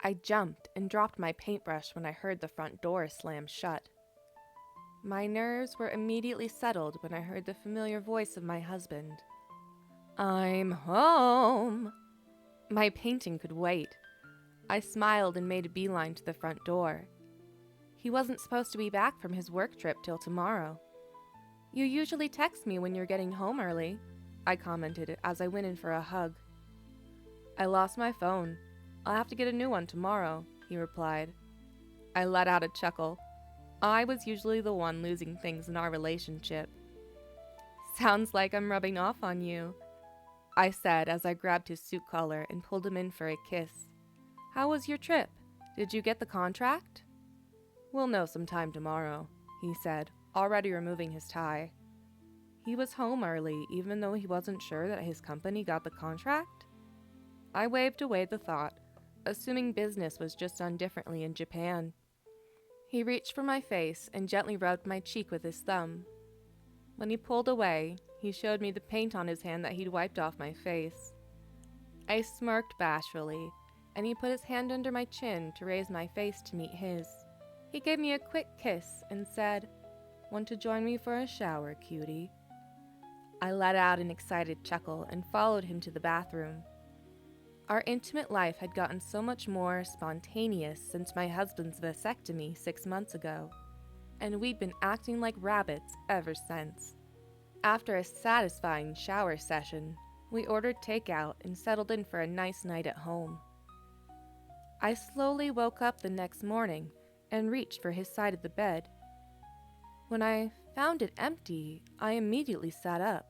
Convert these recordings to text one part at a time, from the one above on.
I jumped and dropped my paintbrush when I heard the front door slam shut. My nerves were immediately settled when I heard the familiar voice of my husband. "I'm home." My painting could wait. I smiled and made a beeline to the front door. He wasn't supposed to be back from his work trip till tomorrow. "You usually text me when you're getting home early," I commented as I went in for a hug. "I lost my phone. I'll have to get a new one tomorrow," he replied. I let out a chuckle. I was usually the one losing things in our relationship. "Sounds like I'm rubbing off on you," I said as I grabbed his suit collar and pulled him in for a kiss. "How was your trip? Did you get the contract?" "We'll know sometime tomorrow," he said, already removing his tie. He was home early, even though he wasn't sure that his company got the contract? I waved away the thought, assuming business was just done differently in Japan. He reached for my face and gently rubbed my cheek with his thumb. When he pulled away, he showed me the paint on his hand that he'd wiped off my face. I smirked bashfully, and he put his hand under my chin to raise my face to meet his. He gave me a quick kiss and said, "Want to join me for a shower, cutie?" I let out an excited chuckle and followed him to the bathroom. Our intimate life had gotten so much more spontaneous since my husband's vasectomy 6 months ago, and we'd been acting like rabbits ever since. After a satisfying shower session, we ordered takeout and settled in for a nice night at home. I slowly woke up the next morning and reached for his side of the bed. When I found it empty, I immediately sat up.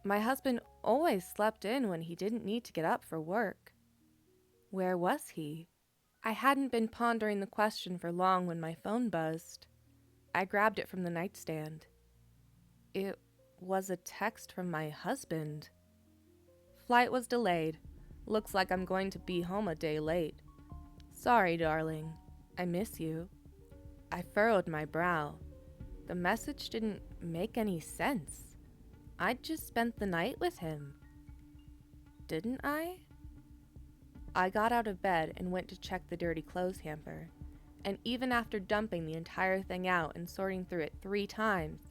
My husband always slept in when he didn't need to get up for work. Where was he? I hadn't been pondering the question for long when my phone buzzed. I grabbed it from the nightstand. It was a text from my husband. "Flight was delayed. Looks like I'm going to be home a day late. Sorry, darling. I miss you." I furrowed my brow. The message didn't make any sense. I'd just spent the night with him. Didn't I? I got out of bed and went to check the dirty clothes hamper, and even after dumping the entire thing out and sorting through it 3 times,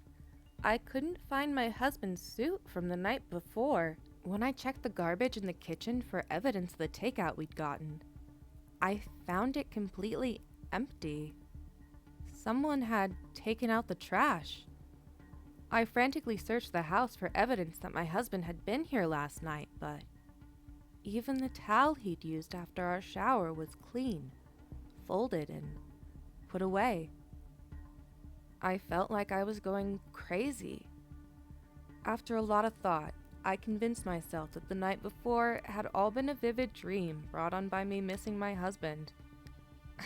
I couldn't find my husband's suit from the night before. When I checked the garbage in the kitchen for evidence of the takeout we'd gotten, I found it completely empty. Someone had taken out the trash. I frantically searched the house for evidence that my husband had been here last night, but even the towel he'd used after our shower was clean, folded, and put away. I felt like I was going crazy. After a lot of thought, I convinced myself that the night before had all been a vivid dream brought on by me missing my husband.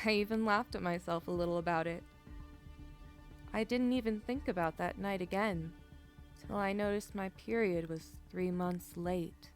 I even laughed at myself a little about it. I didn't even think about that night again, till I noticed my period was 3 months late.